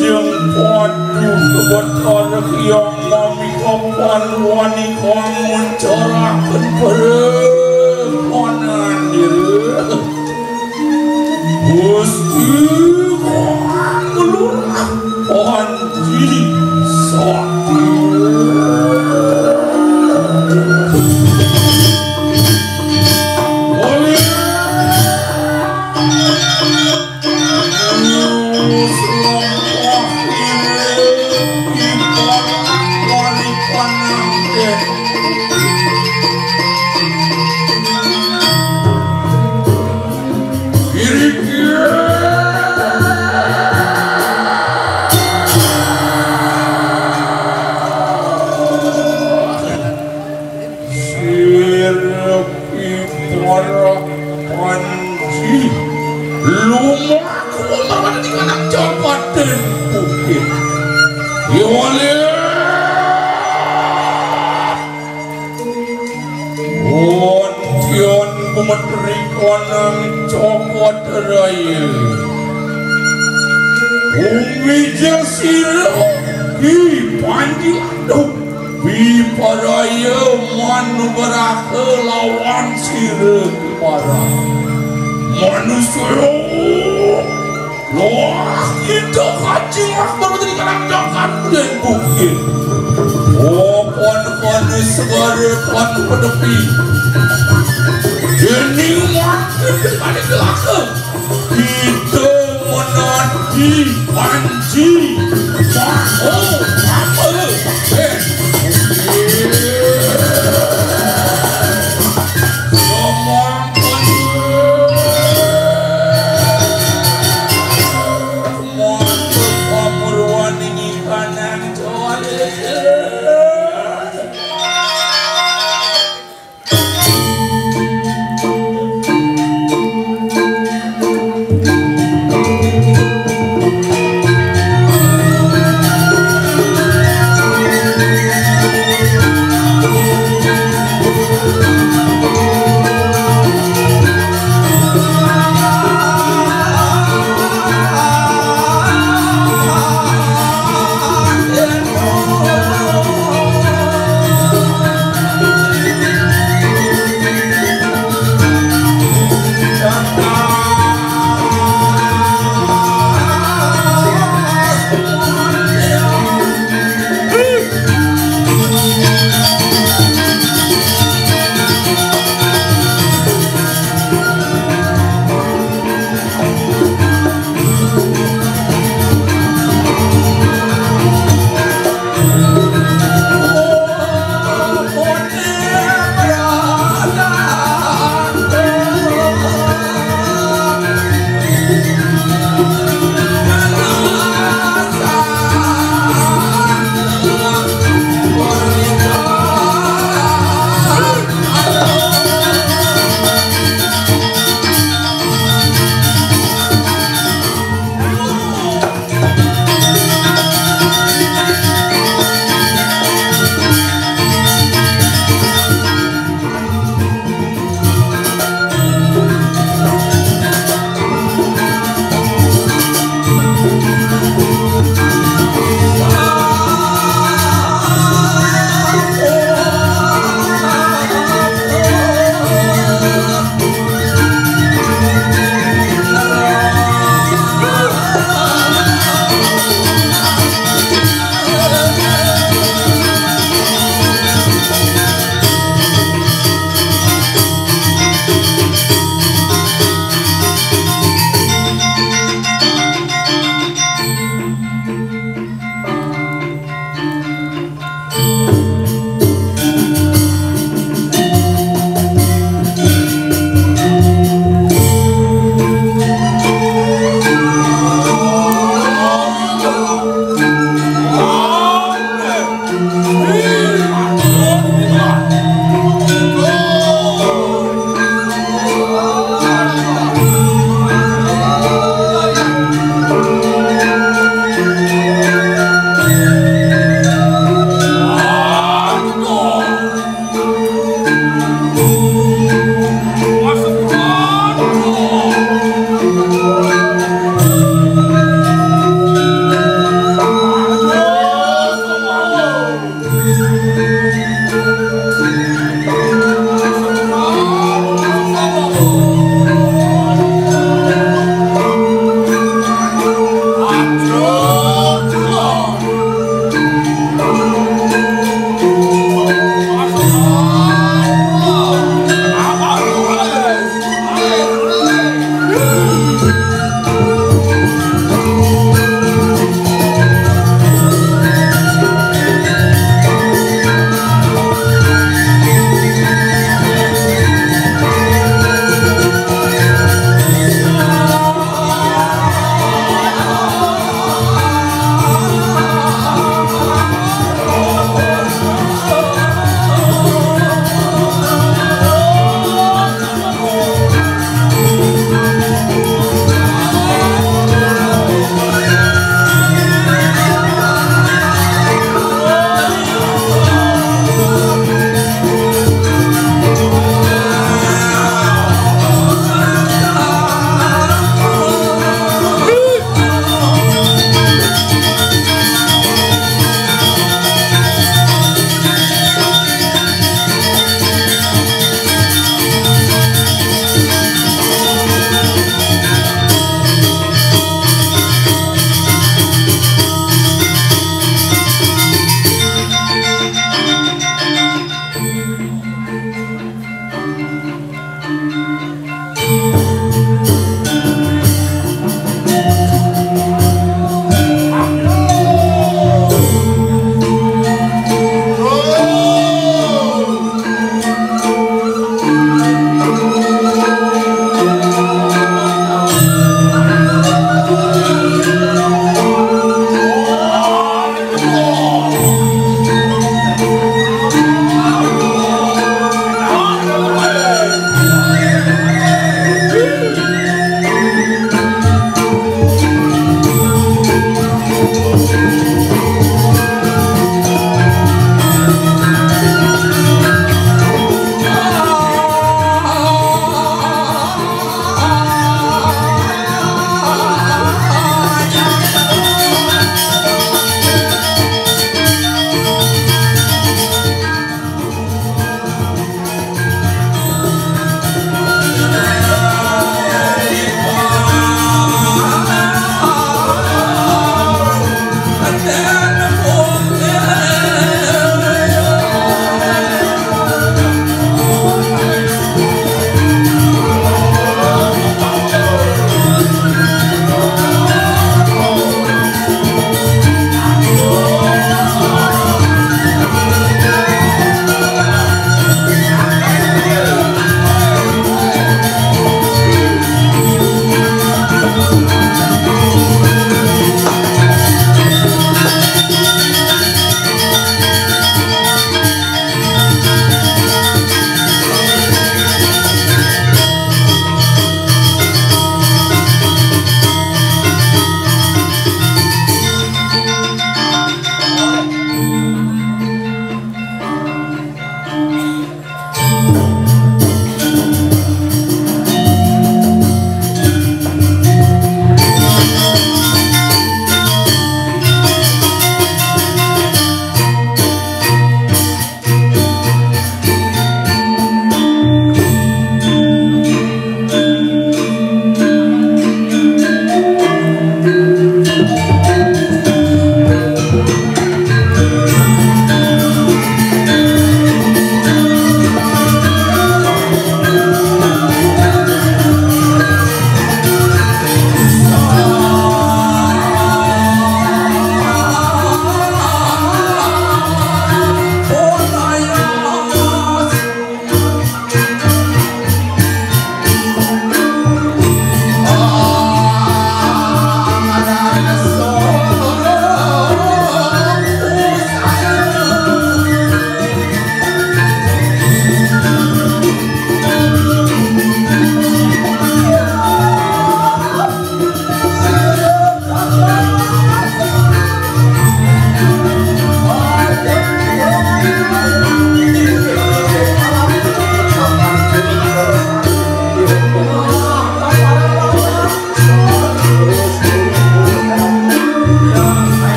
jeung padu kebetar yang mami kapan wani kamu carakan perekonan diri Gusti melurah panji sakti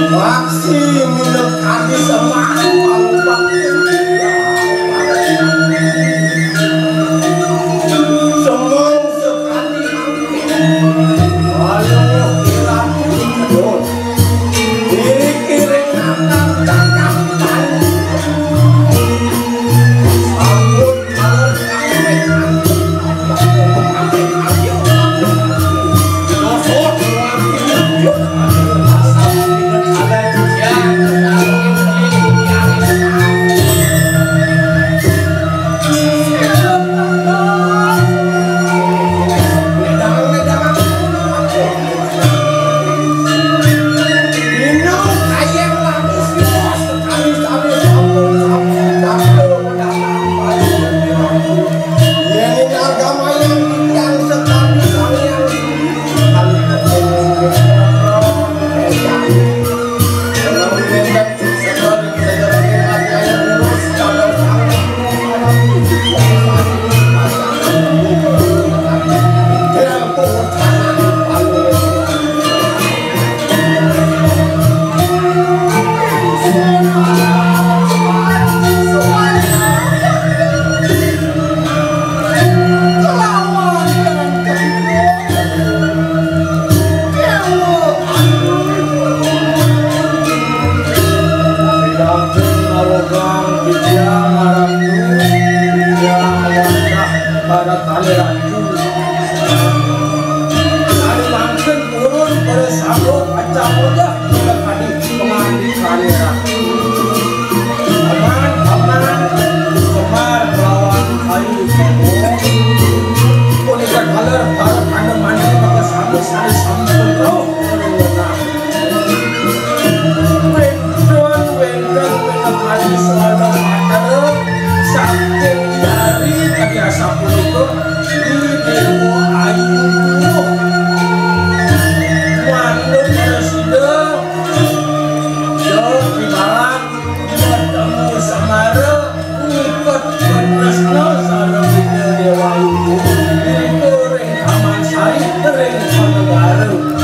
Waksi minum kadi semak palubak semong sekali walau kirang kedon diri kiring akan cakap tani sambut malam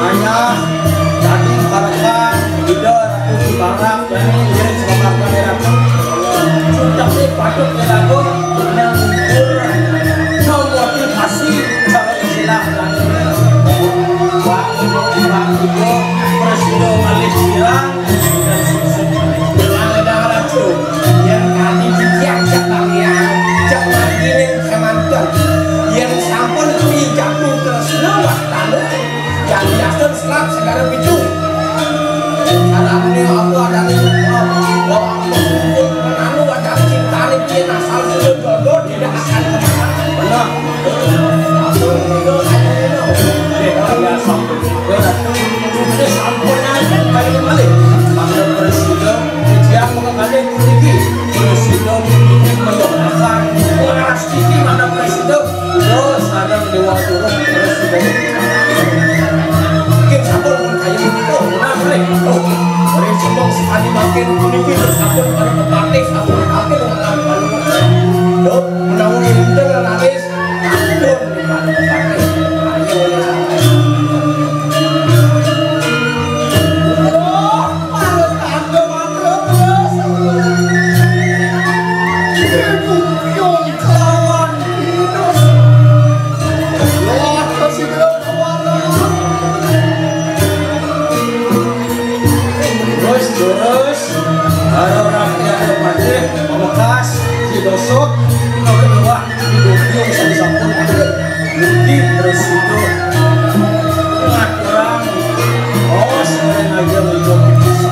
Hanya tadi Baraka, Ida, Ratu Barak, dan ini semua kamera. patut dilaku yang no motivasi cara istilah Pak Ibu Presiden Malaysia dan dengan negara itu yang kami bikin jangan ingin kemantan yang sampun jatuh ke senawat tanah yang biasa selap sekarang itu karena ini aku ada menanu ada cinta ini dia asal sudah jodoh tidak akan kemana benar aku itu biasa ini sampun aja kali kembali Pak Presiden dia mengatakan tinggi Presiden ini mendoakan orang tinggi mana Presiden terus ada dewa turun Presiden mungkin sampun kayak begitu Presiden sekali makin tinggi sampun pada tempatnya sampun makin mengalami dok menanggung itu nangis aduh di mana tempatnya dosok kalau kedua hidupnya bisa disampun mungkin terus itu kurang sering aja hidup terus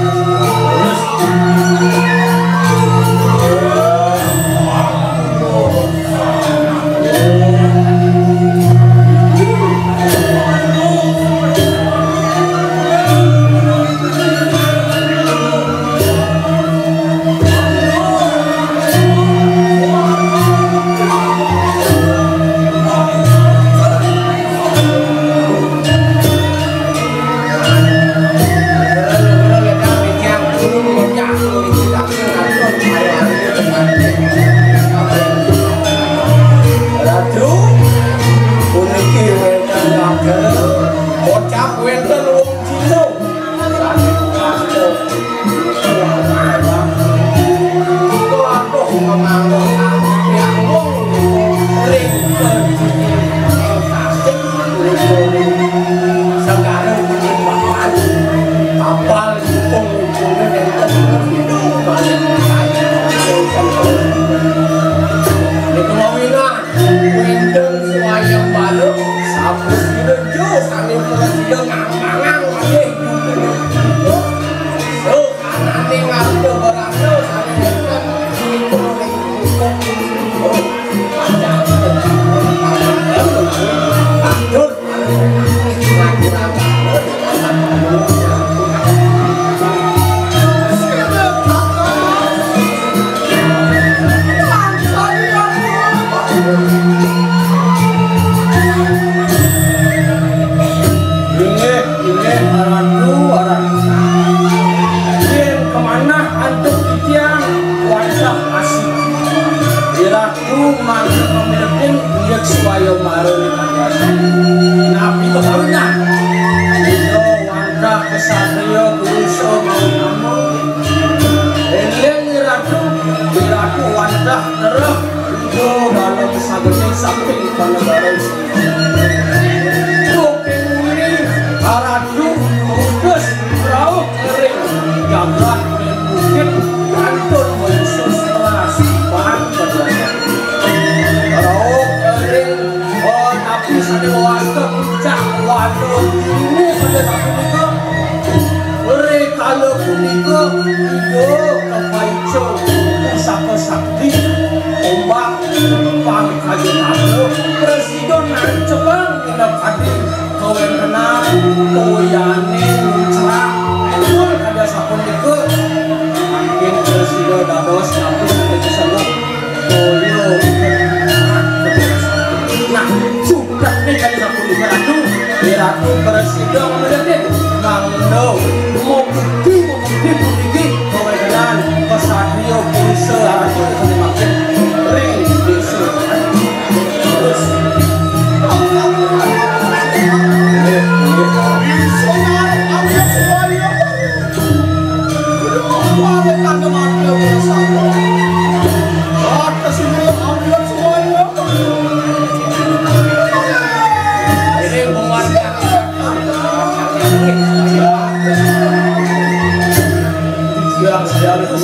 Terus yang saya harus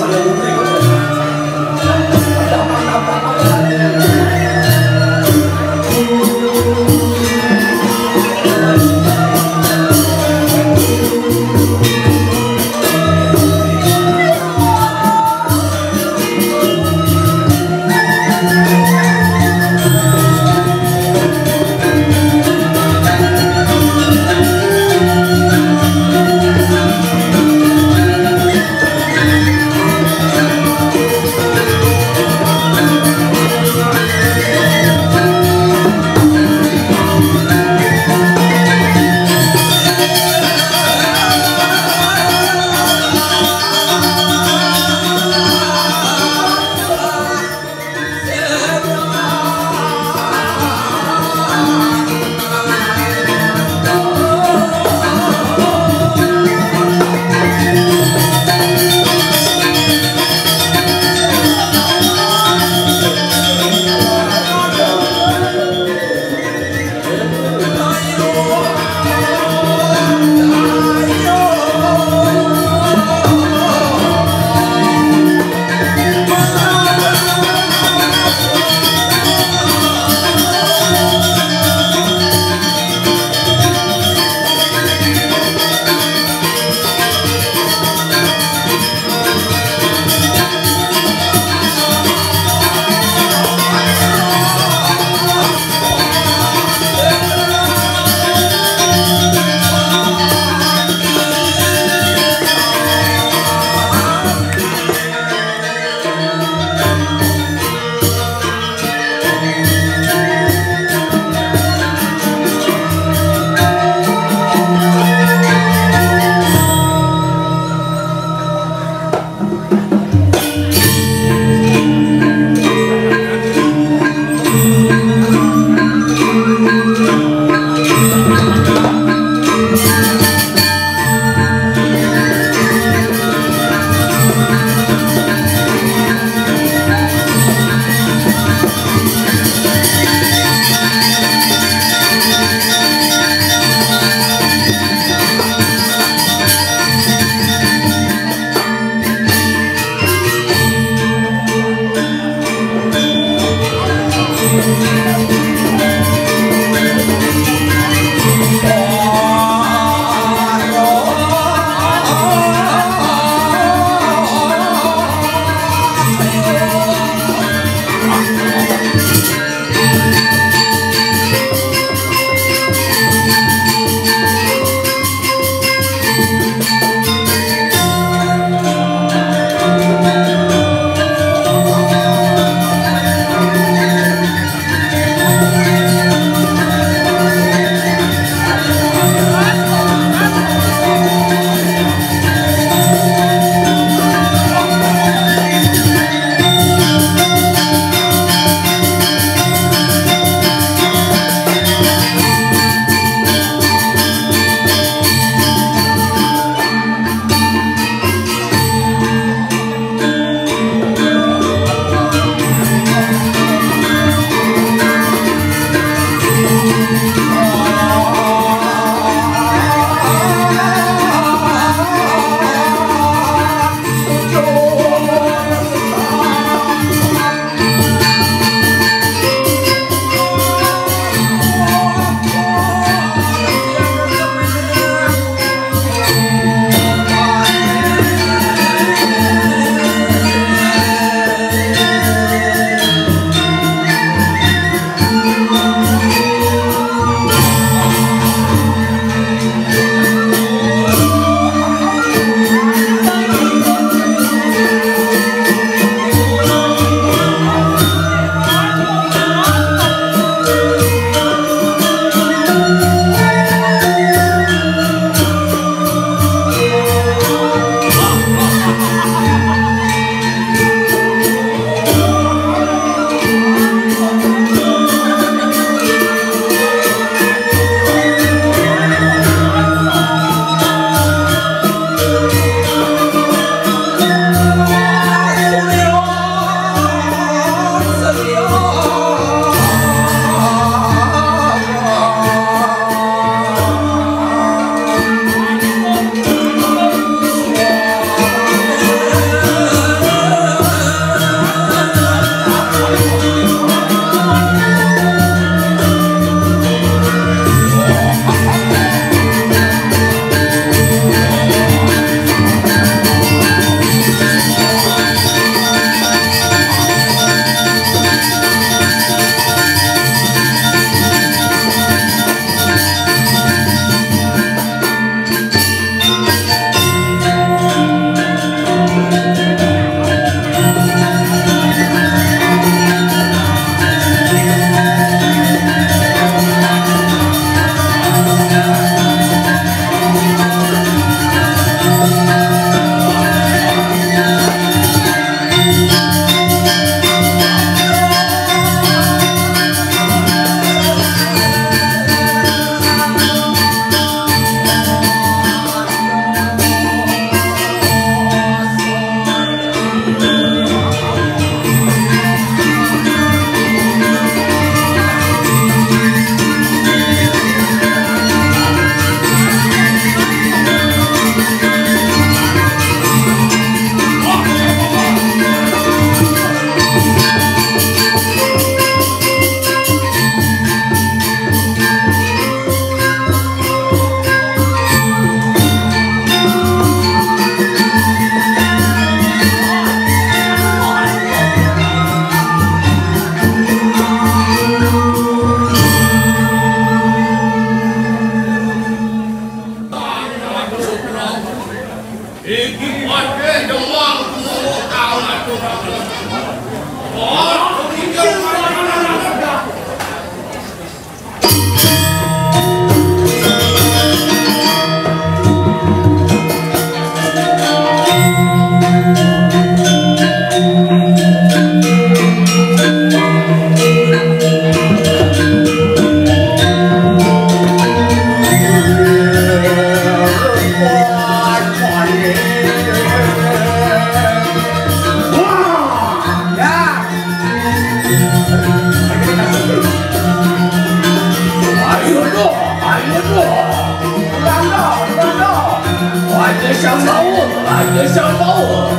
Aja sambau.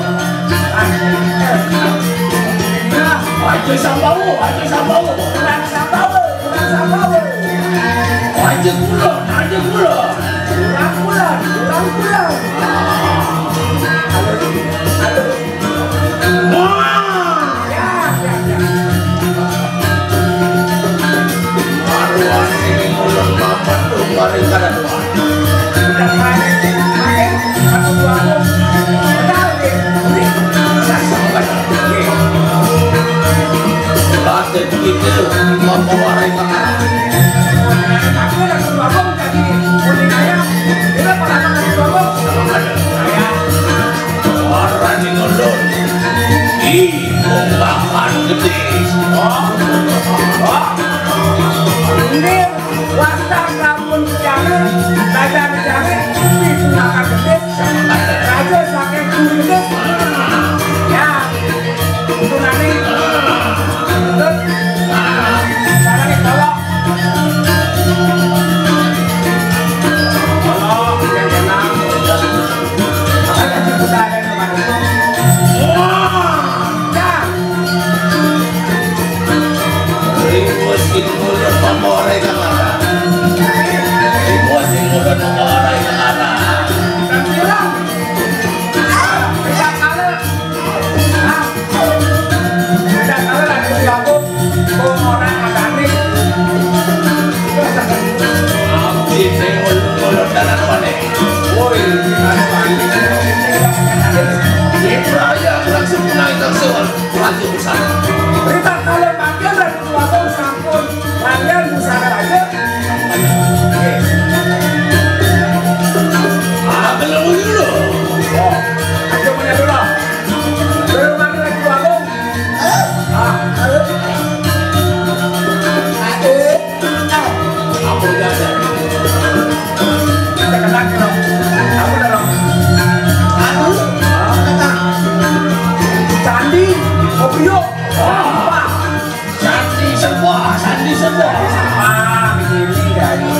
Aja sambau, aja sambau. Kurang sambau, kurang sambau. Aja gula, aja gula. Kurang gula, kurang gula. Wah, ya. Arwah ini mulut mama tuh mari kada dua. Udah main, satu dua aku. Benar deh. Late begitu mau warai kakak. Aku nak suabong jadi kuning ayam. Dia pada makan suabong. Ayam. Orang ni ngolon. Makan gede. Ini wasta kampung jangan, raja jangan, ini makan gede. Raja sakit gede. Ya, itu nanti. Berita kalau makan dan keluarga sampun kalian usaha aja. Belum dulu. Oh, aja punya dulu. Belum makan lagi keluarga. Aku udah ada. Kita kenal dong. Aku udah dong. Candi, Obrio. Sandi semua. Begini dari.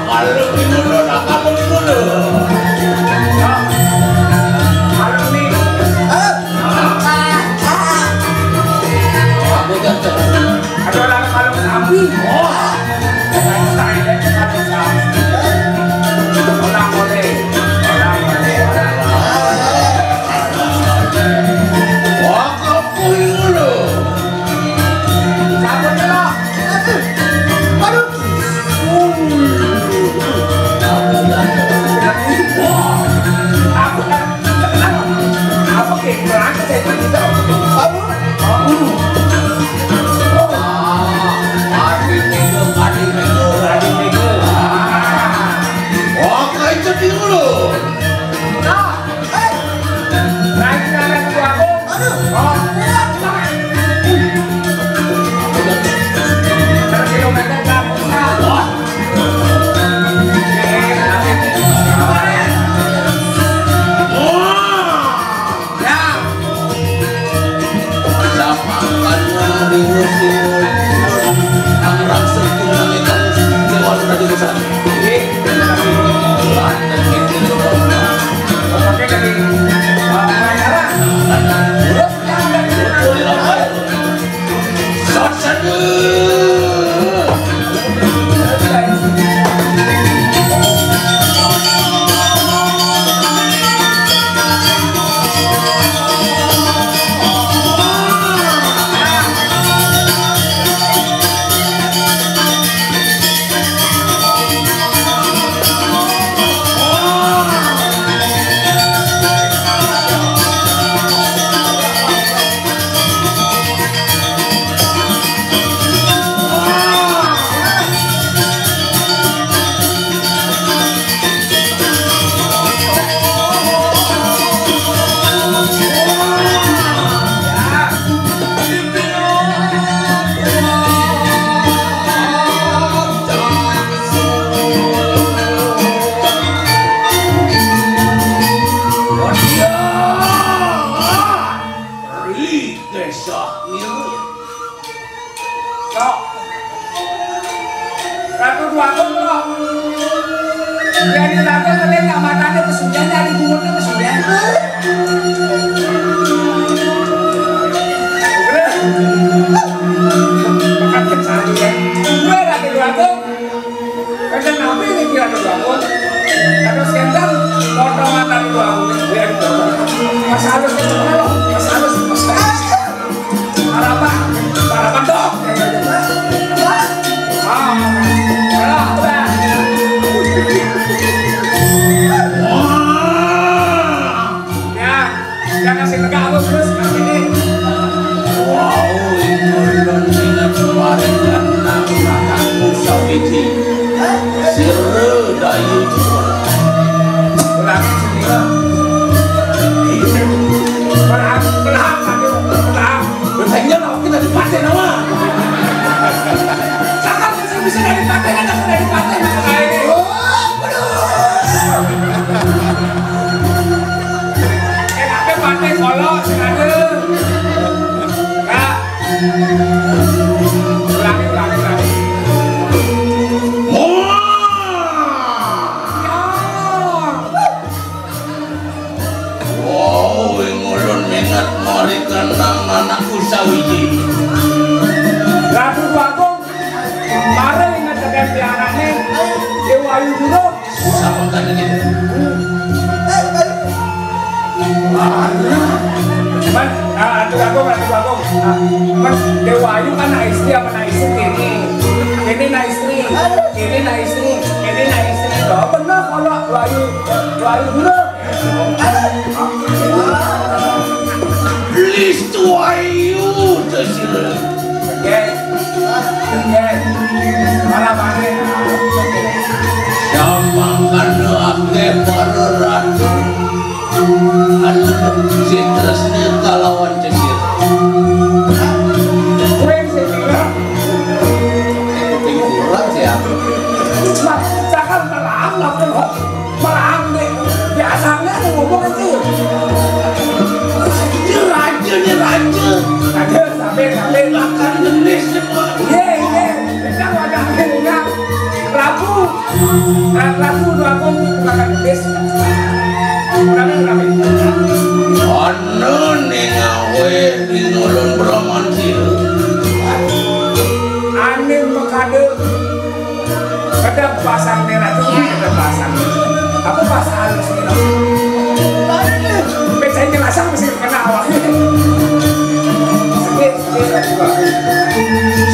Kalau ini dulu, kalau ini dulu. Kalau ini. Aku jatuh. Ada orang kalau sapi. Orang boleh. halus lo, mas halus. Harapan dong. Ya, jangan kasih tegak halus terus ini. Wow, ingolon ingat kemarin karena kakakku Sawiji Sirdayu Ulang sini lah. Belang. Betengnya lah kita dipaten nama. Cakap bisa dari paten, ada dari paten kayak ini. Enaknya paten solo sing ada. Kak. Ulangi. Wow, ingolon ingat mari kandang anakku Sawiji. Ratu Agung, mari ingat dengan piarane Dewayu dulu. Sama kan gitu. Man, Ratu Agung. Man, Dewayu kan na istri apa na istri ini? Ini na istri. Loh, benar kalau Dewayu dulu. Listu ayu tersir. Oke. Malah mana? Siapa kan ake para ratu. Anu sitrasnya kalawan tersir. Kuen sih bilang. Kuping kurang siapa? Mas, jangan malam deh. Biasanya ngomong itu. Raja. Ada sampai Akan gelis semua. Iya. Kita wadah akhirnya Rabu aku makan bis. Anu nengawe ingolon bramantil. Aneh mekade. Kada pasang merah tuh ada pasang. Aku pasang halus ini. Becanya lasang mesti kena awaknya.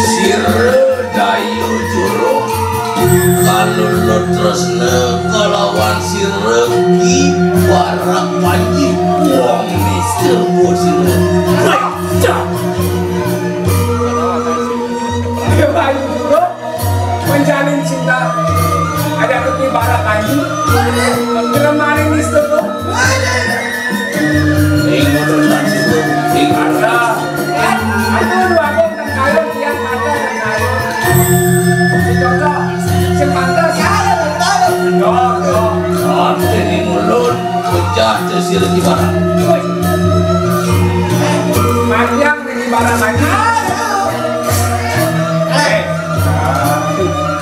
Sirdayu juru kalau lo terus kalawan siregi warak panji wong mister bosir baca Dewayu dulu menjalin cinta ada tuh barak kayu kelemahan ini tuh ingolon nasi ada aku dua aku terkayun yang ada terkayun cocok semantas yo ate ingolon pecah tersir di barang Mariam di barang lagi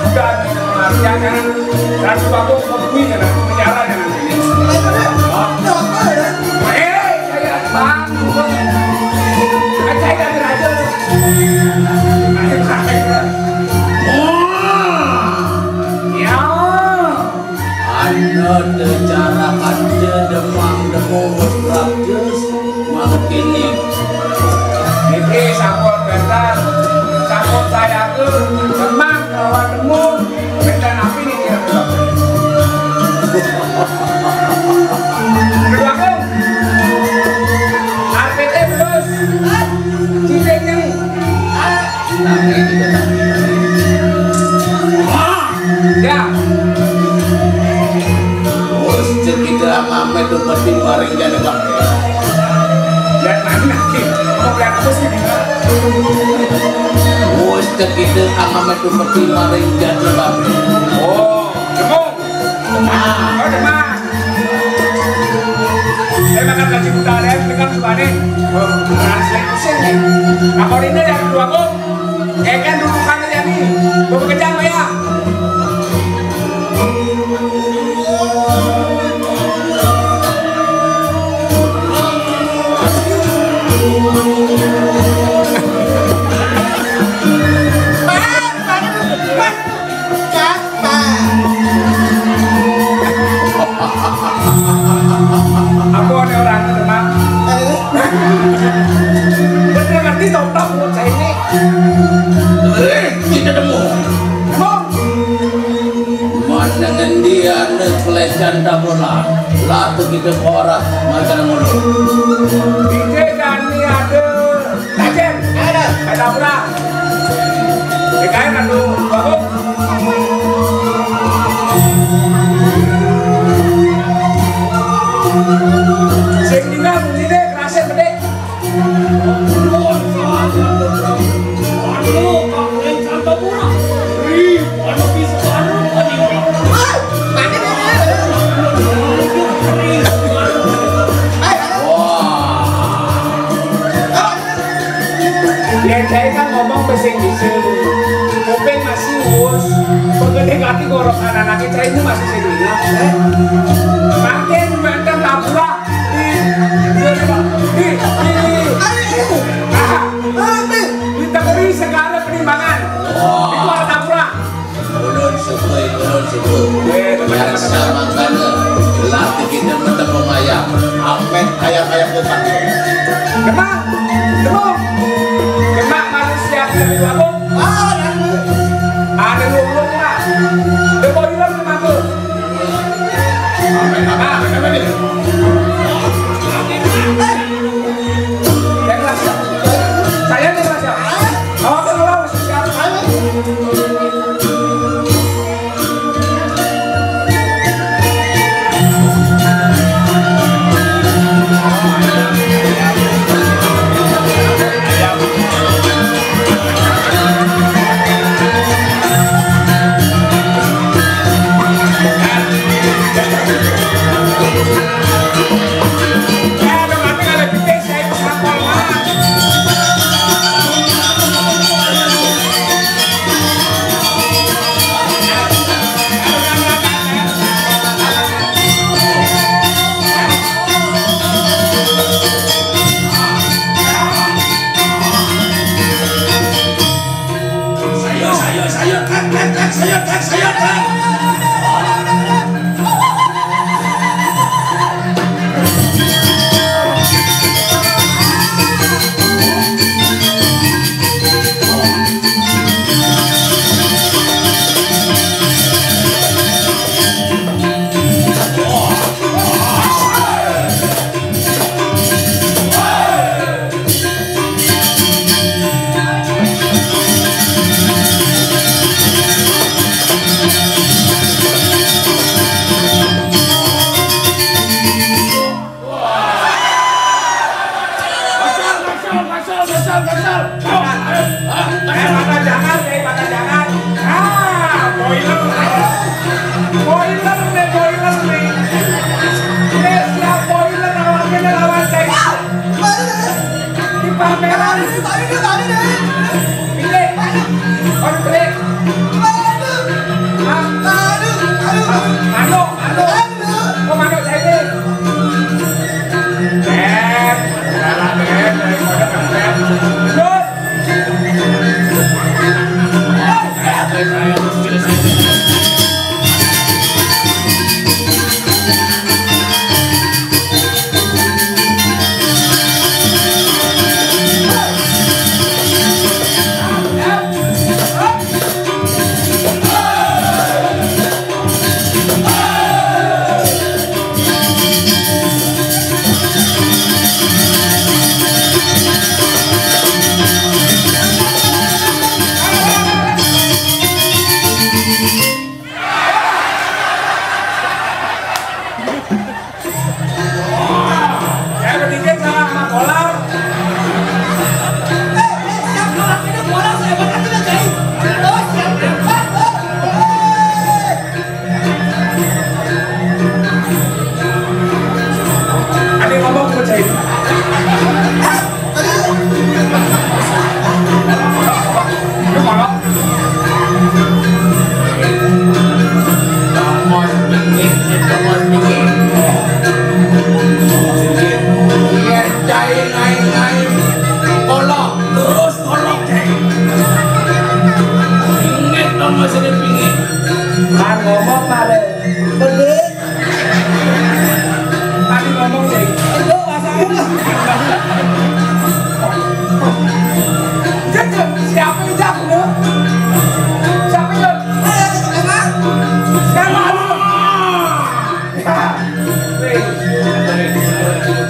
bukan Mariam kan Ratu Bago kopi kan penjara kan ini kayak bang kayak dari raja ya anda cara ada demang praktis makin ini ini sangkut bentar sangkut saya tuh memang lawan temu bentar api nih dia kedua aku RPT terus cintanya tapi juga ya mesti kita ngamet dapetin maring jadi kakek dan nanti mau lihat aku sih mesti kita ngamet dapetin maring jadi kakek oh demung oh demang saya makan gaji buta ada dengan subane translation nih aku ini yang kedua aku kan dudukannya jadi gue kejam ya Aku ada orang demam lah latu kita korak macam mana Ije Dani ada kajen ada pura kain anu bagus sing dina mungkin kerasin gede saya kan ngomong pesing bisu kuping masih us penggede kaki gorok anak-anaknya saya ini masih sedih makin mantan tapura di tegeri segala penimbangan itu ada tapura ulun suku biasa makanya latih kita bertemu ayam apet ayam kupat kemak manusia berlaku ada lulung lah depoiler kemana saya dewasa awak keluar siapa Siapa itu?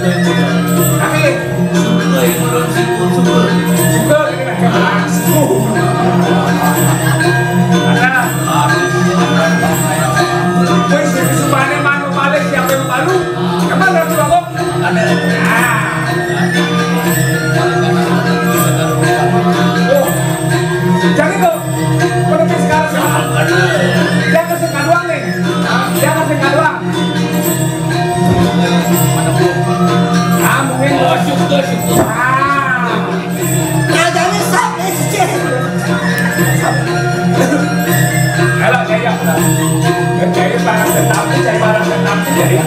Tapi suka ini kan langsung. Ada. Wes subane manu balik siapa yang baru? Kemana tuh kok? Ada. Oh. Jadi kok pada sekarang dia kasih kaduang nih. Dia kasih kaduang. Mungkin syukur. Ya jangan sampai sih. Halo, saya cari barang tetap, jadi.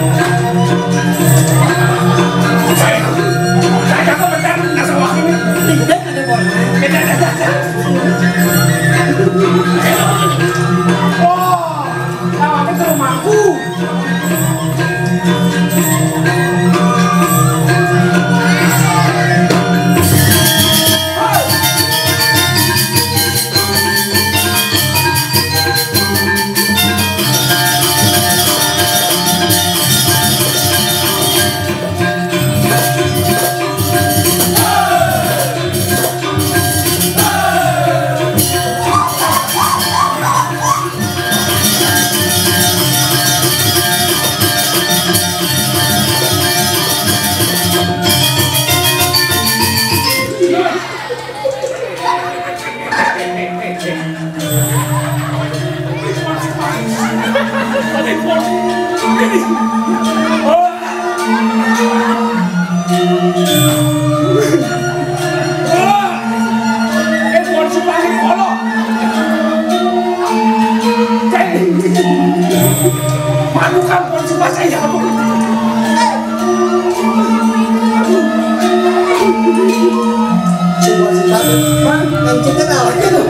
Saya kok bentar nggak sama ini. Tidak ada boleh. Oh, awalnya ke rumahku. Manukan konsumen saya apa? Coba sih tapi yang kita tahu itu.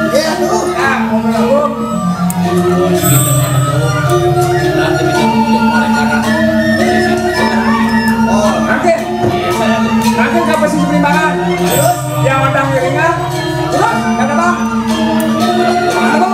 Ya tuh. Oh, nanti kapasitas perimbangan. Terus yang ada miringan. Terus ada apa? Ada apa?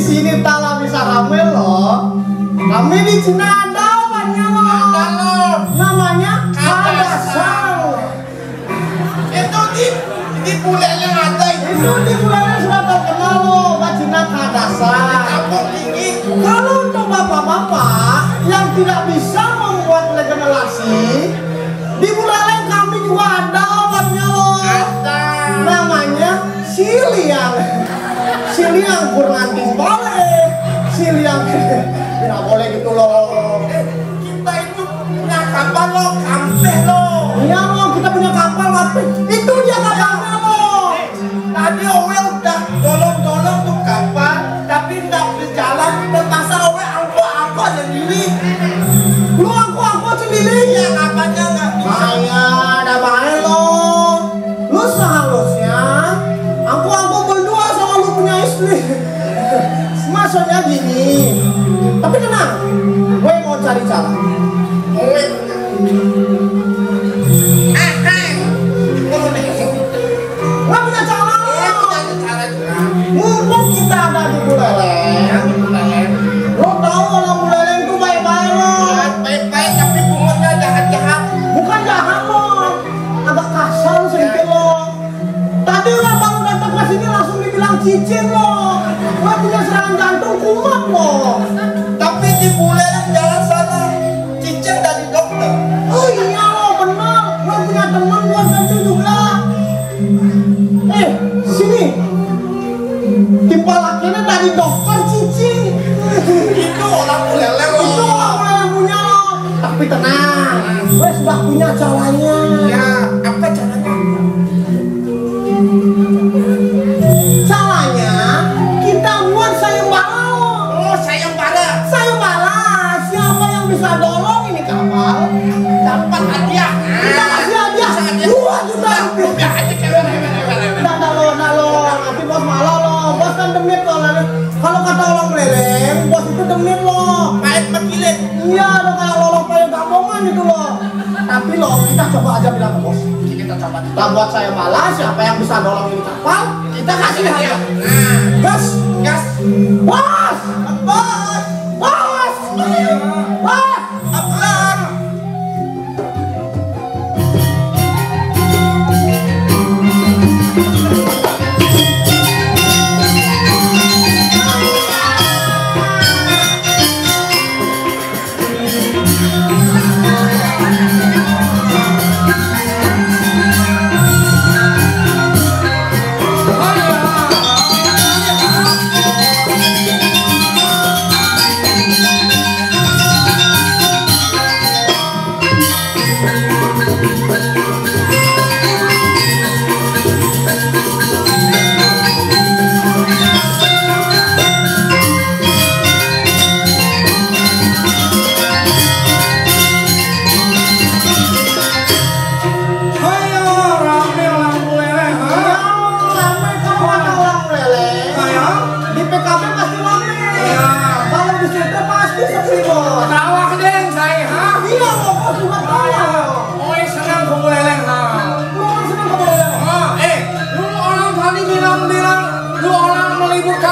sini tala bisa hamil loh. Kami di Cina ada obatnya loh. Namanya Kadasang. Itu di bulannya ada Itu di bulannya sudah terkenal loh, obat Cina Kadasang. kampung ini. Kalau untuk bapak-bapak yang tidak bisa membuat regenerasi, di Buleleng kami juga ada obatnya loh. Ada. Namanya Siliang. Siliang kurang boleh. Siliang tidak boleh gitu loh. Kita itu punya kapal lo, kampeh lo. Iya loh, kita punya kapal tapi itu dia kapalnya loh. Tadi Owe udah dolong-dolong tuh kapal, tapi nggak berjalan. Terpaksa Owe angkot sendiri. Lu aku sendiri. Ya kapalnya nggak bisa. Saya ada baik loh. Lu seharusnya aku berdua sama lu punya istri. Maksudnya gini. Tapi tenang, gue mau cari cara. Owe. Nggak punya cara loh. Mumpung kita ada di Buleleng. Lo tahu orang Buleleng tuh baik-baik loh. Baik-baik tapi punggungnya jahat-jahat. Bukan jahat loh, agak kasar sedikit loh. Tadi orang baru datang ke sini langsung dibilang cicing loh. Gue punya serangan jantung kumat loh. Tapi di Buleleng jalan sana cicing dari dokter. Oh iya loh, benar. Gue punya teman buat itu juga. Sini. Tipe lakinya dari dokter cicing. Itu orang Buleleng Itu loh. orang yang punya loh. Tapi tenang, gue sudah punya caranya. Ya, apa caranya? Caranya kita buat sayembara loh. Oh, sayembara. Sayembara, siapa yang bisa dorong ini kapal Dapat hadiah. kita kasih hadiah 2 juta rupiah. Udah aja kayak Nah lo, nanti bos malah lo, bos kan demit lo. Kalau kata orang Buleleng, bos itu demit lo. pahit mekilit. Iya, lo kayak lolong kayak gampongan gitu lo. Tapi lo, kita coba aja bilang ke bos. Kita coba. Kita buat sayembara, siapa yang bisa dorong ini kapal, kita kasih hadiah. Gas, Gas. bos, Bos. bos, bos. Abang.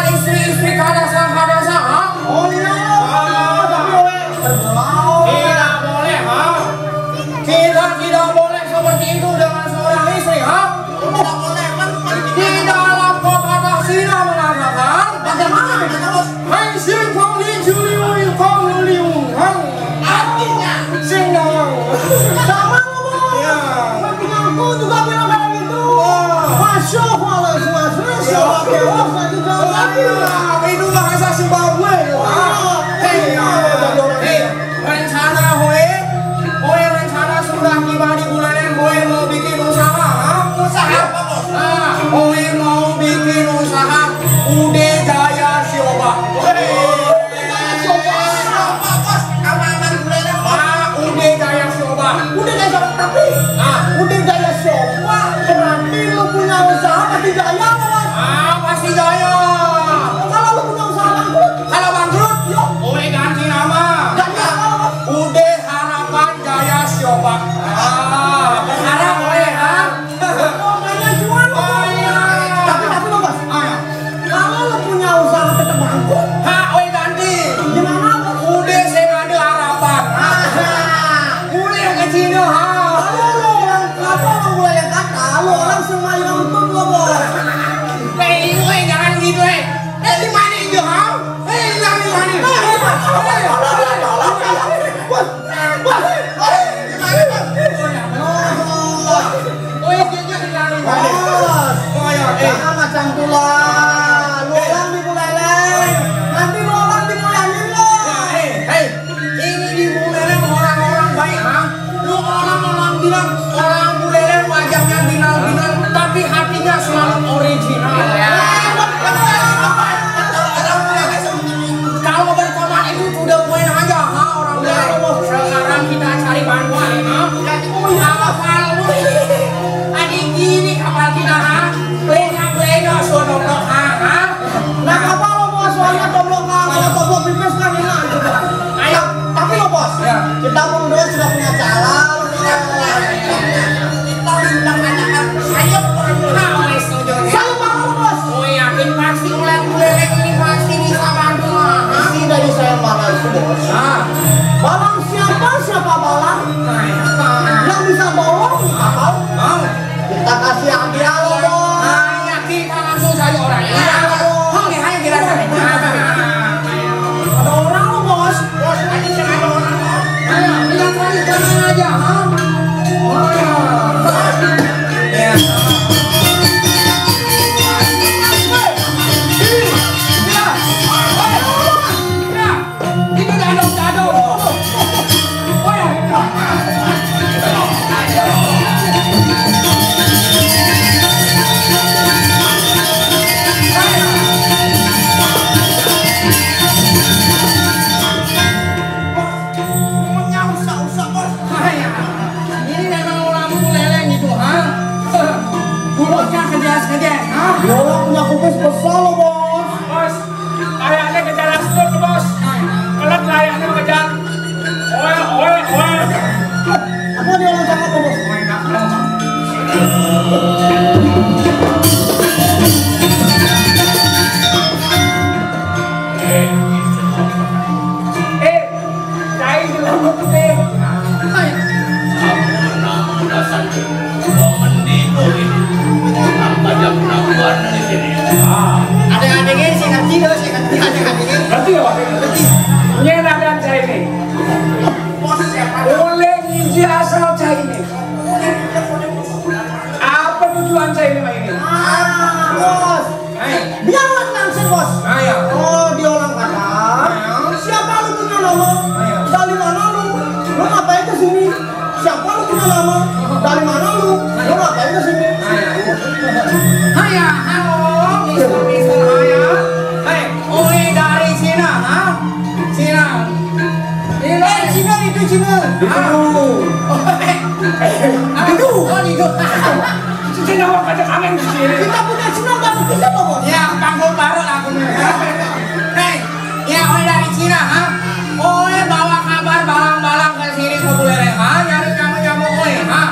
Istri-istri Kadasang, ha? Oh iya, tapi Tidak boleh, ha? Kita tidak boleh seperti itu dengan seorang istri, ha? Tidak boleh. Di dalam pepatah Cina mengatakan, bagaimana kita bos? Hai sing kong li ju liu yu kong liu hang. Artinya Sing dong. Sama lo bos. Ya. Pentingku juga bilang kayak gitu. Oh. Masya Allah, semua siapa kewas lagi jalan. Itu bahasa Zimbabwe, ha? Rencana rencana sudah tiba di Buleleng. Hoe mau bikin usaha, ha? usaha apa bos? Hoe mau bikin usaha Ude Jaya Sioba. Apa bos? Aman-aman Buleleng bos. Ude Jaya Sioba. Udah jaya tapi, udah jaya siapa? Berarti lu punya usaha pasti jaya bos. Pasti jaya. Kalau lu punya usaha bangkrut, Kalau bangkrut, yuk Hoe ganti nama. ganti apa bos? Ude Harapan Jaya Sioba. Berharap boleh, ha? Namanya cuan. Oh iya. Tapi lo bos, kalau lu punya usaha tetap bangkrut, yang main untung lo bos. Jangan gitu di mana itu kau? Hilang di mana? Bos, bos. Jangan macam tulah. Lu orang dipuleleng. Nanti lu orang dipulelengin lo. Ini dipuleleng orang-orang baik, ha? Lu orang bilang orang puleleng wajahnya binal-binal, tapi hatinya selalu original, ya. Kalau berteman itu sudah poin aja, ha? Orang bilang. Sekarang kita cari bantuan, ha? Kapal lu, adik gini kapal kita, ha? Plena sodoblok, ha? Nah apa lo bos? Soalnya toblok kalau toblok pipis kan enak juga. Ayo. Tapi lo bos, kita berdua sudah punya calon. Kita undang anak saya pernah oleh setuju. Saya mau bos. Oh yakin pasti ulat-ulat ini pasti bisa bantu, ha? Isi dari saya malah itu bos. Balang siapa balang? Yang bisa tolong kapal? Kita kasih hadiah lo bos. Hanya kita langsung cari orangnya. Oke, ayo kita cari. Ada orang lo bos. Bos, ayo cari orang. Ayo, kita cari jangan aja, ha? Oh ya. Ya. Itu dado. Oh ya. Ini memang orang leleng itu, ha? Mulutnya kejas-kejas, ha? Ya Allah punya kupis besar lo bos. Bos, kayaknya kejar astur bos. Kelak layaknya kejar. Oe. Apa dia orang cakap lo bos? Cai di lubuk putih. Namun dasar mandi ini apa jam nampan di sini. Ada-adanya sih nanti loh, sih nanti ada-adanya. Berarti ya waktu itu. Nyena dan cai ini. Bos siapa? Boleh ngisi asal cai ini. Apa tujuan cai ini Pak ini? Bos. Biarlah langsung bos. Ayo. Oh dia orang kata. Siapa lu punya nama? Dari mana lu? Lu ngapain kesini? Siapa lu punya nama? Dari mana lu? Lu ngapain kesini? Haya, halo, Mister Haya. Hei, Oi dari Cina, ha? Cina. Cina itu Cina. Itu. Cina apa pada kangen di sini? Kita punya Cina nggak bisa loh bos. Ya, panggung baru aku nih. Hei, ya Oi dari Cina, ha? Oi bawa kabar balang-balang ke sini ke Buleleng, ha? Nyari kamu Oi, ha?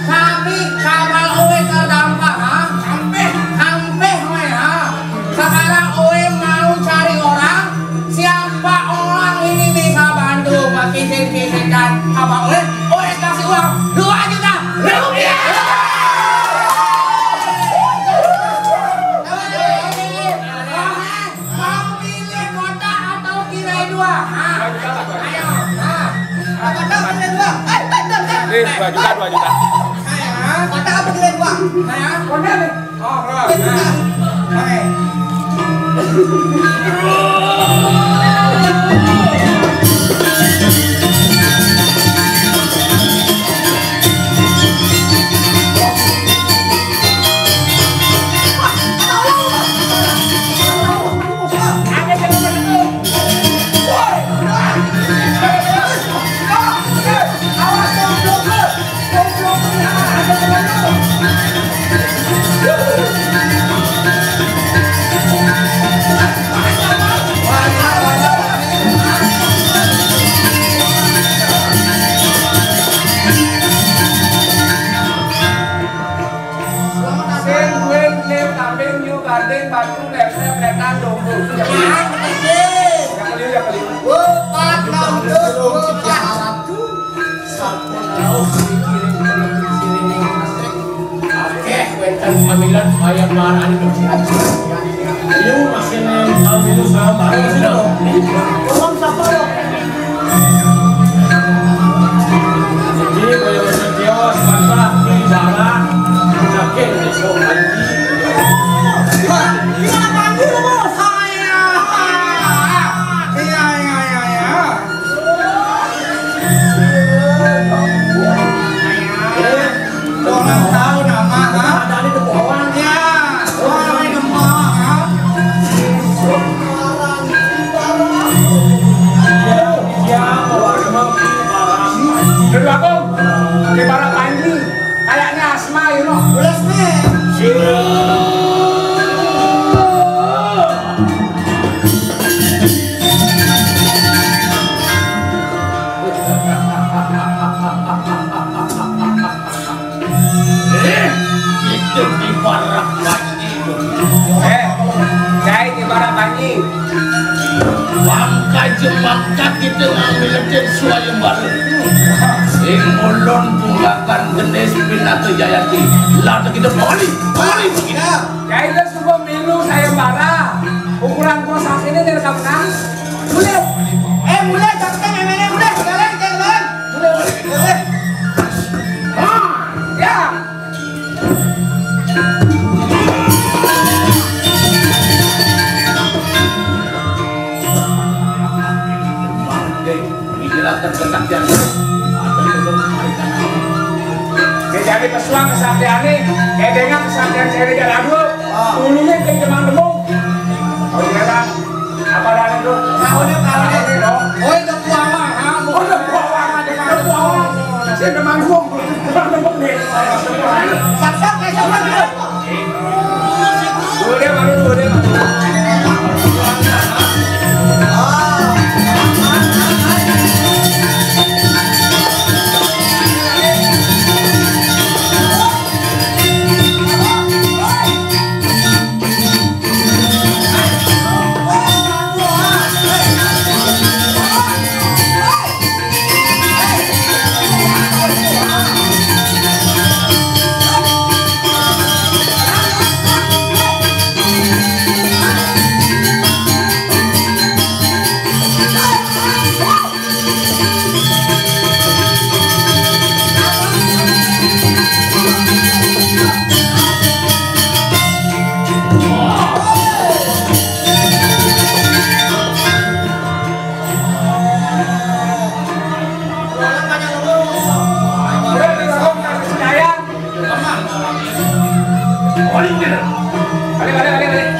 Tapi kapal Oi terdampak, ha? Sampai Oi, ha? Sekarang Oi mau cari orang. Siapa orang ini bisa bantu kisih-kisihkan kapal Oi? Oi kasih uang 2 juta rupiah. Mau pilih kota atau kirai 2? Ayo, kota pilih 2. Ini 2 juta. Kota apa kirai 2? Kota nih. Oh, oke. Kan pemilihan saya marah itu. Iya, masih ambil sama barang sih lo. Tolong siapa lo? Jadi kalau setiap masa di barang, sakit besok lagi. Gimana panggil lo bos? Orang tahu nama, ha? Dari depoan. Ya, orang gemuk, ha? Ya, warna barang. Dulu aku di para Panji, kayaknya asma, you know. Belas nih. Itu di barak lagi itu. Jai di para Panji. Bangka jembangkat kita ngambil suaya baru. Sing ulun tunggakan genes pinatu jayati. Lalu kita balik begini. Jai itu sebuah milu sayembara. Ukuran kos saat ini dari kapan? Mulai. Mulai. Jangan memangnya mulai. Jalan. Mulai. Ya. Menjelaskan kesaktian. Atau itu mereka. Jadi pesuang kesaktian ini, kayak dengan kesaktian saya jalan dulu. Dulunya kayak demang demung. Oh iya kan? Apa dari itu? Tahunnya dong. Oh, itu kuawang, ha? Oh, udah kuawang ada kan? Kuawang. Saya demang demung. Demang demung nih. Siap-siap kayak siapa dulu? Dulu dia baru dulu dia.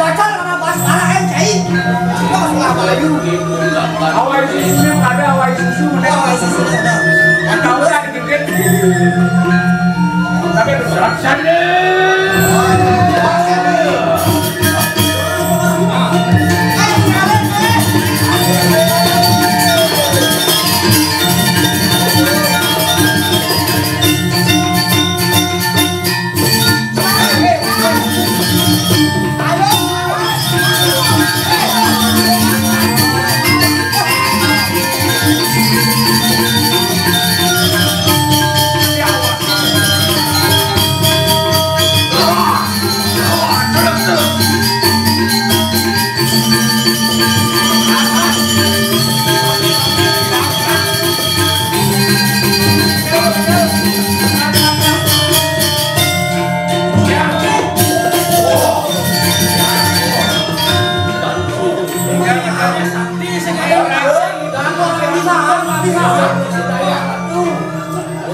Bocor karena pas parah yang cair. Kok sudah Melayu? Awal susu ada awal susu mana? Oh, susu ada. Yang tahu lah dikit. Tapi berat sana.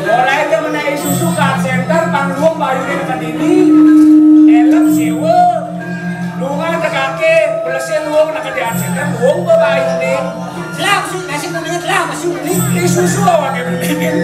Mulai dia menaik susu ke center, panggung bayu di dekat ini, elem sewa, lunga ke kaki, belesnya luang nak di center, luang ke bayu ini. Telah masih menit lah masih menit. Ini susu awak yang bikin.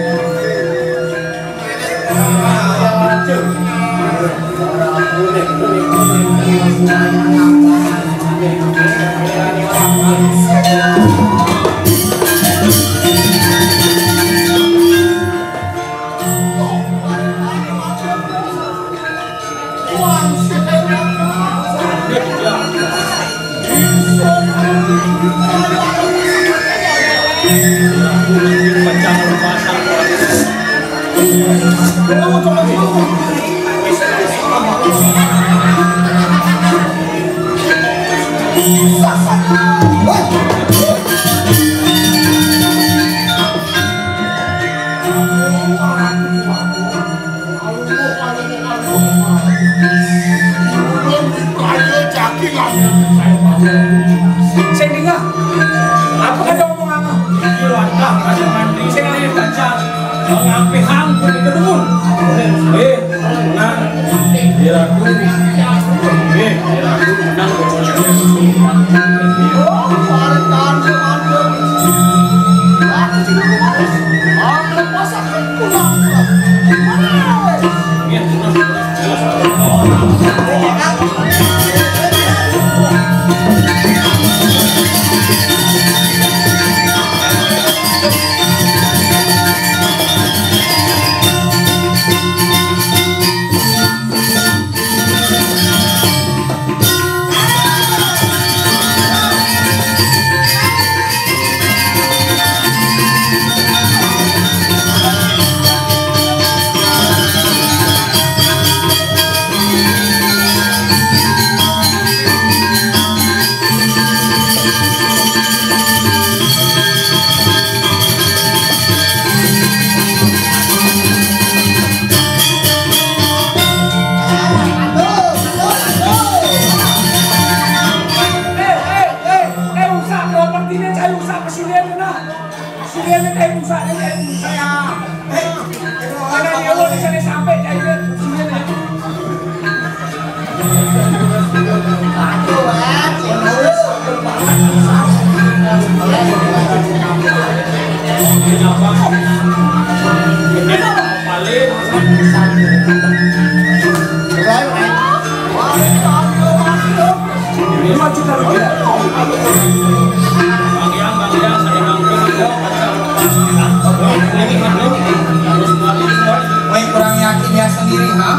Kurang yakin ya sendiri, ha?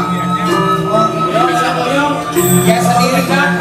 Ya sendiri kan?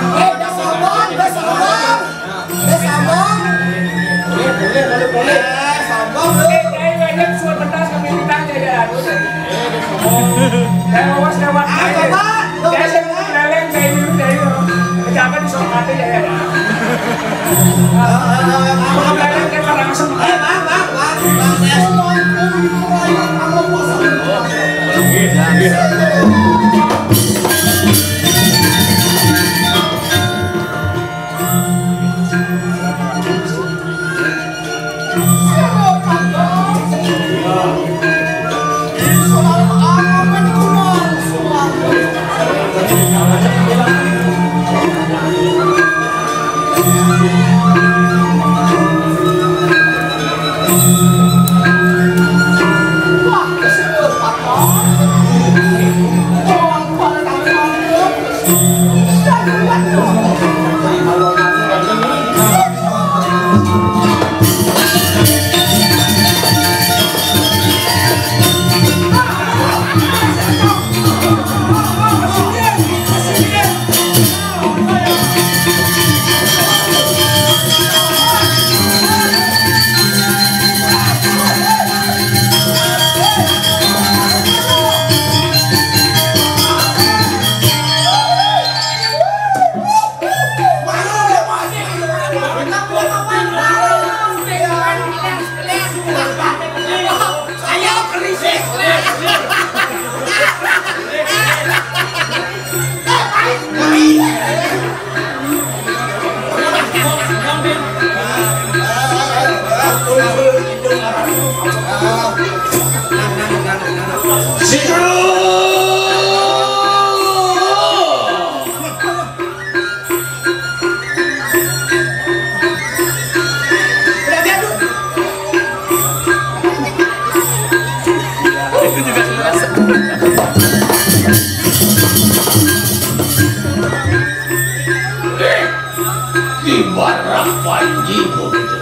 Ibarat Panji begitu.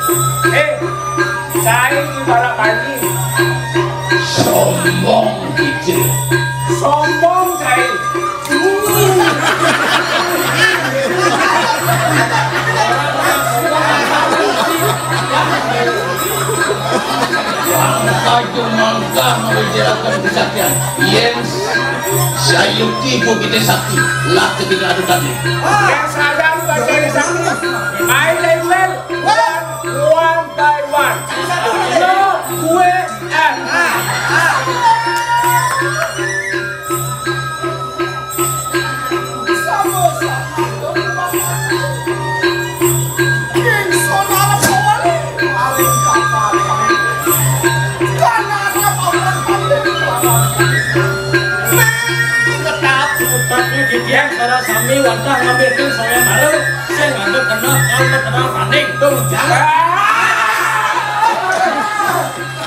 Saya ibarat Panji. Sombong gitu. Sombong saya. Angka cuma membicarakan kesaktian. Yes. Sayuki ko kita sakti, lahat kita ada tadi. Yang sadar baca ini sakti. I level one by one. No, gue and. Didian para sami wantah ngambilkan saya baru saya ngantuk kena kalau kena panik tuh jangan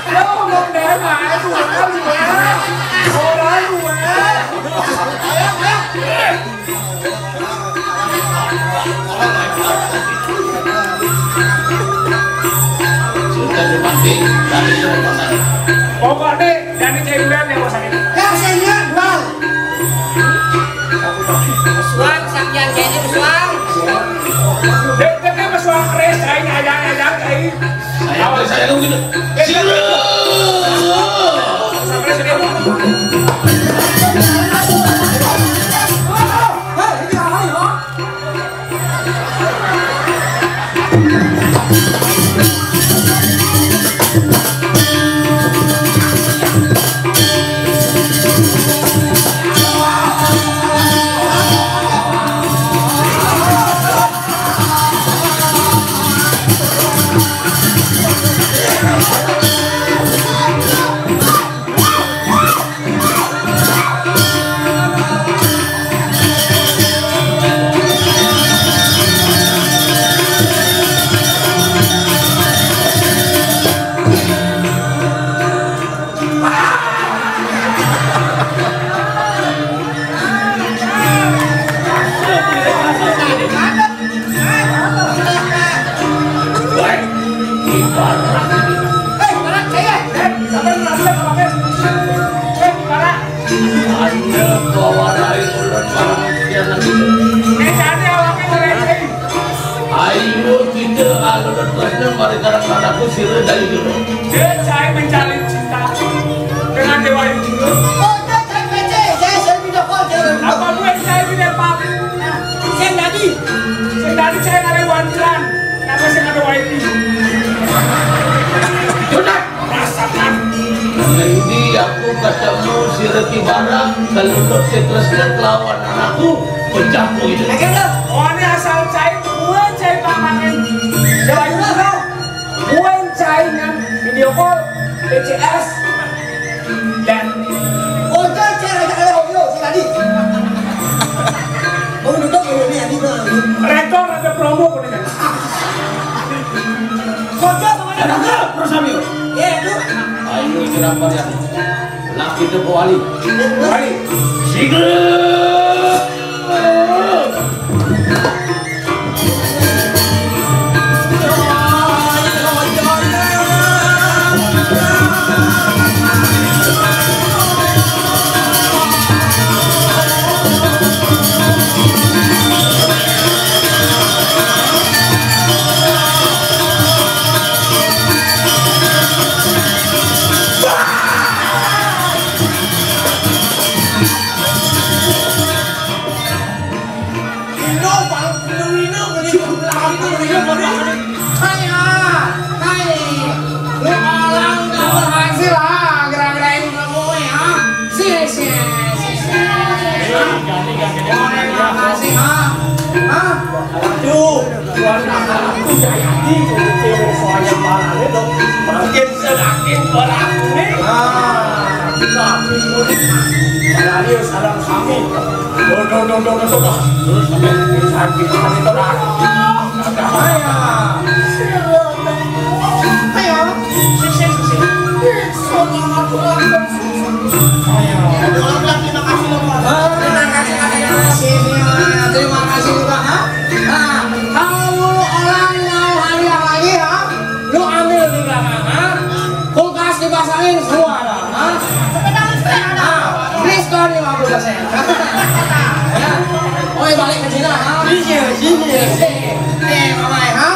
Lo ngomong dari mana tuh orang lu ya? Orang lu ya? Sudah dimati, dari rumah saya. Pokoknya dari cewek yang masak ini. Yang saya bang. Suang sakyan kayaknya suang. Dekatnya masuk keres, ayang kayak. Saya lu gitu. Sila. Sampai sini dulu. Ayo kita alur terusnya mari kadang-kadang aku sirah dari dulu. Dia saya mencari cinta dengan dewa itu. Oh, saya video call jangan. Apa gue saya tidak paham? Saya tadi. Tadi saya ada wanjilan, kenapa saya ada wifi? Sudah. Rasakan. Ini aku ketemu si Reti Barang kalau dokter terusnya lawan anakku pecah itu. Oh ini asal cai, gue cai pamangan. Dewa itu kan? Gue cai dengan video call, PCS, dan Oh, saya ada audio saya tadi. Mau duduk ini ada rekor ada promo pun ini. Kocok sama ada. Terus ambil. Ya, itu. Ayo kita ya. Laki itu wali. Wali. Sigel. Makin semakin berat nih. Serius dalam kami. Terus sampai sakit hati terang. Terima kasih juga, ha? Nah, kalau orang mau hadiah lagi, ha? Lu ambil di belakang, ha? Kulkas dipasangin semua ada, ha? Sepeda listrik ada. Diskon 50%. Ya. Oh, balik ke Cina, ha? Sini. Mama, ha?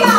Nah,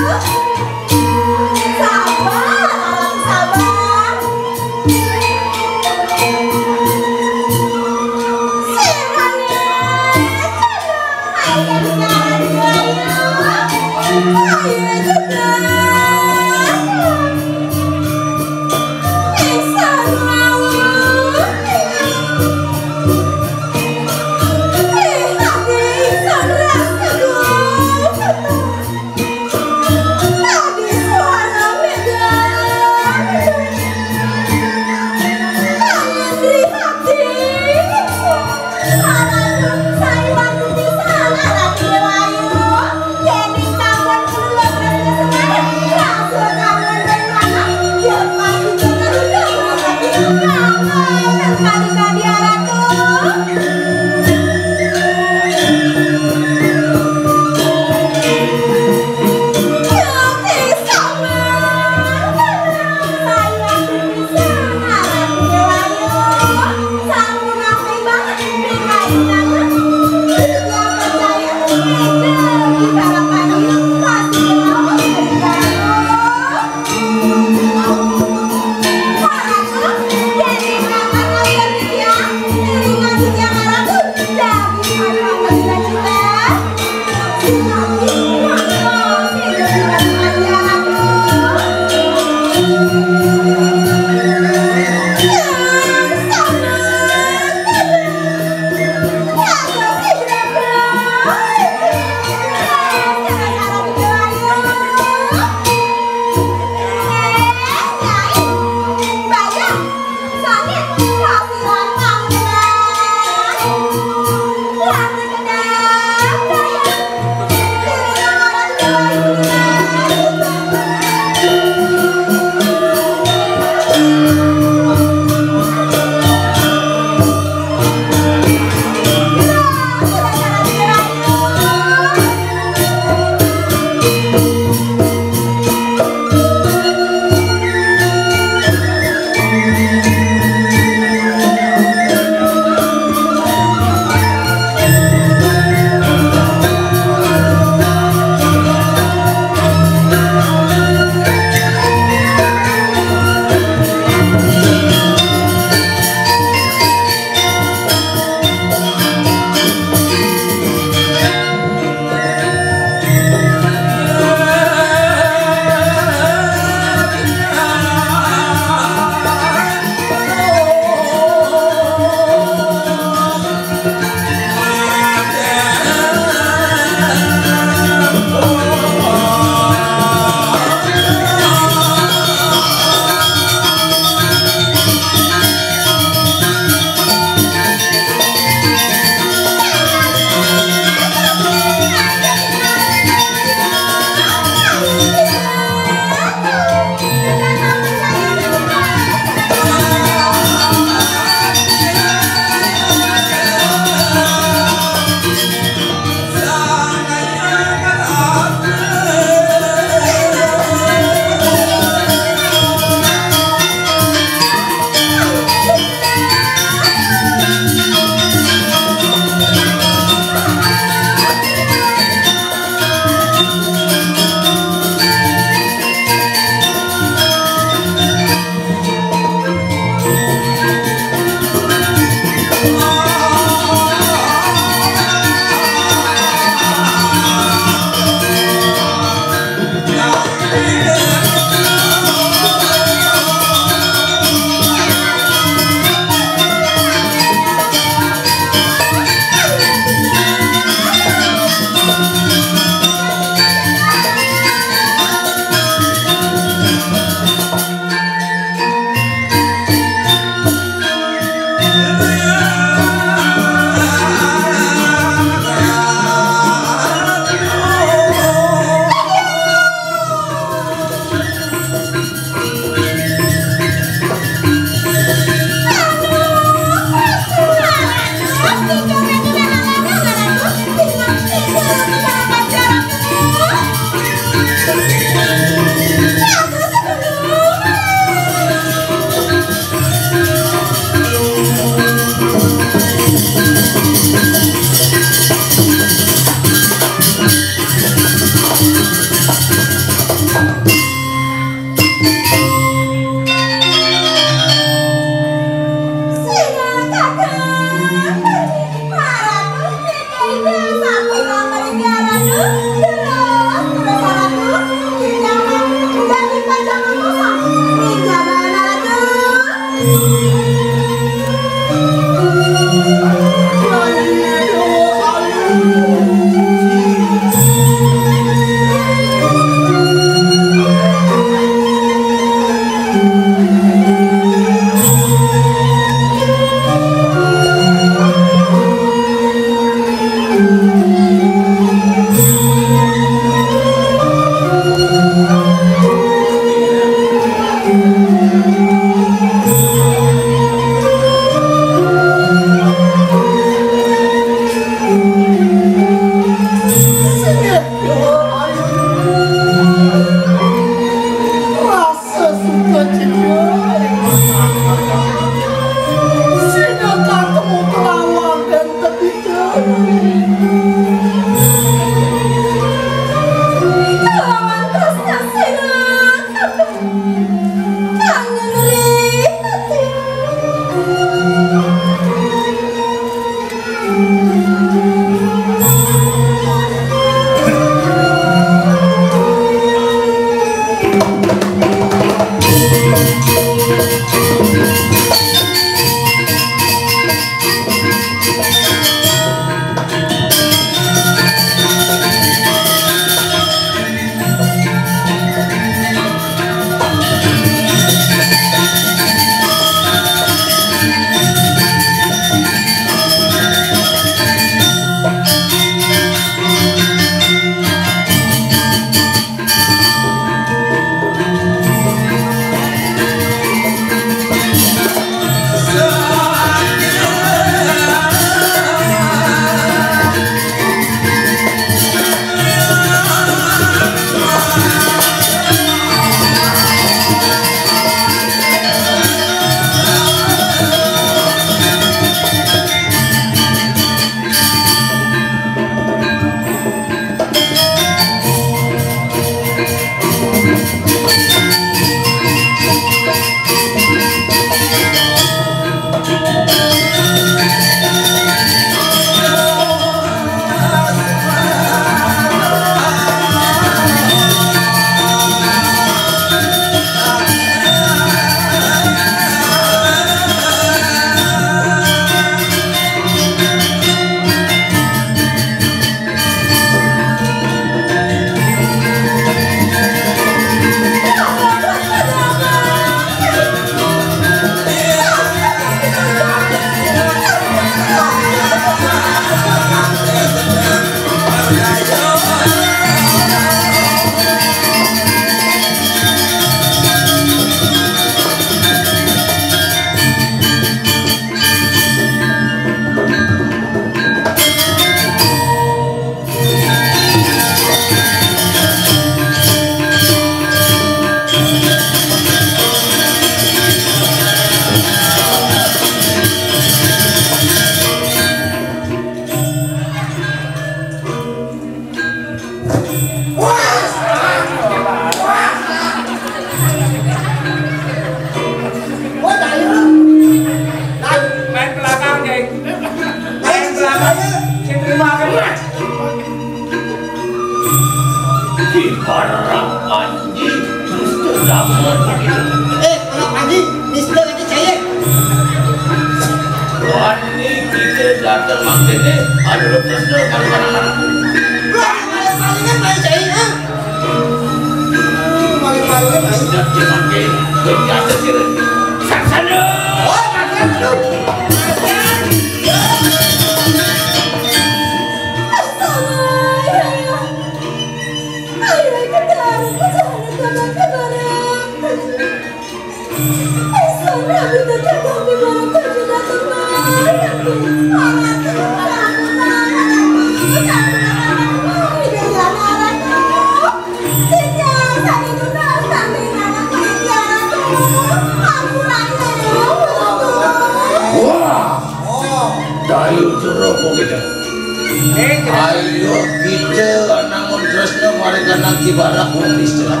Ayo kita namun terusnya mereka nanti barang polis jalan.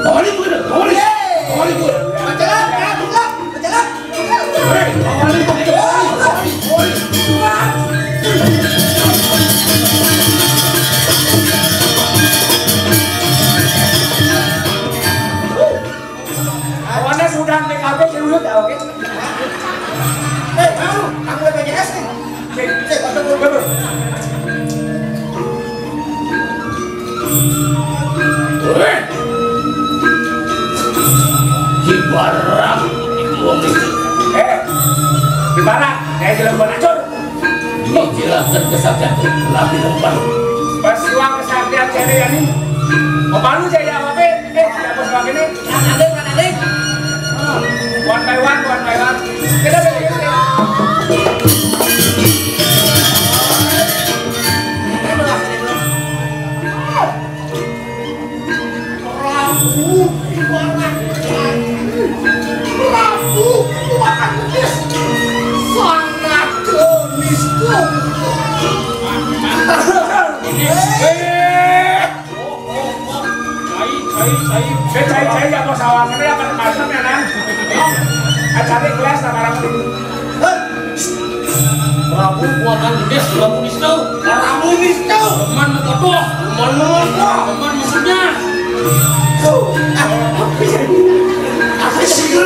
Polis pun, polis pun. Berjalan, berjalan. Polis. Awannya sudah TKB cilulut ya oke. Kamu BPJS nih. Cek, Ibarat itu wong iki. Ibarat kayak jalan banacur. Dijelaskan kesaktian lagi depan. Pas uang kesaktian cari ini. Palu saya apa siapa sebab ini? Kan ada. One by one. Kita beli. Saya ya bos awal ini akan macam ya nan. Acara kelas sama orang itu. Prabu kuakan gedes, Prabu Nisnu. Teman mengkodoh, teman maksudnya. Apa sih?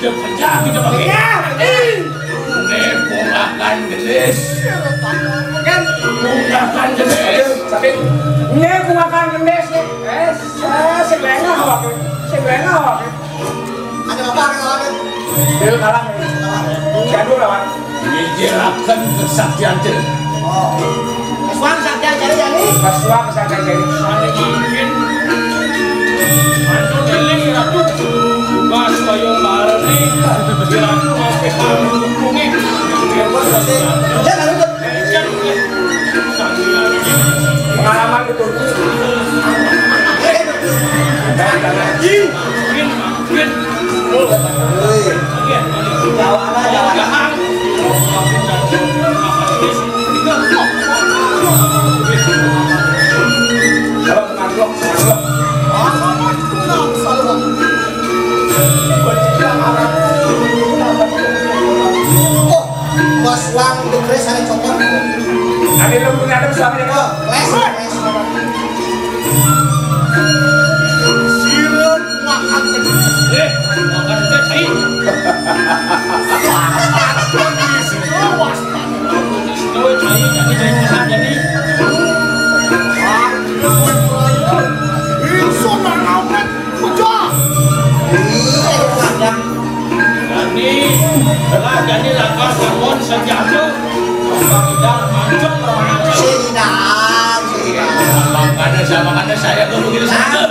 Pecah kita pakai. Menggunakan gelis. Menggunakan gelis. Ini aku makan gendes nih. Segelengah awak. Ada apa? Dia kalah nih. Jadul lawan. Dijelaskan kesaktian itu. Suang saktian cari jadi. Pasuang kesaktian jadi. Saling mungkin. Anu deling ratu. Mas kayo marni. Diratu sampai kamu hubungi. Jangan Pengalaman di Turki. Bos Wang Degres hari cokot. Ada yang punya ada suaminya kok. Les. Sirut makan gedes. Makan gedes sih. Jadi lakar bangun senjata. Tidak mancung permainan. Sidang. Makanya saya kalau begini saja.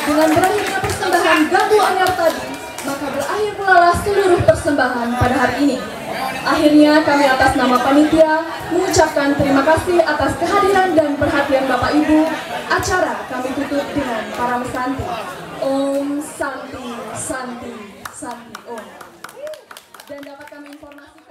Dengan berakhirnya persembahan Gabu Anyar tadi, maka berakhir pula seluruh persembahan pada hari ini. Akhirnya kami atas nama panitia mengucapkan terima kasih atas kehadiran dan perhatian Bapak Ibu. Acara kami tutup dengan para mesanti. Om Santi Santi Santi Om. Dan dapat kami informasikan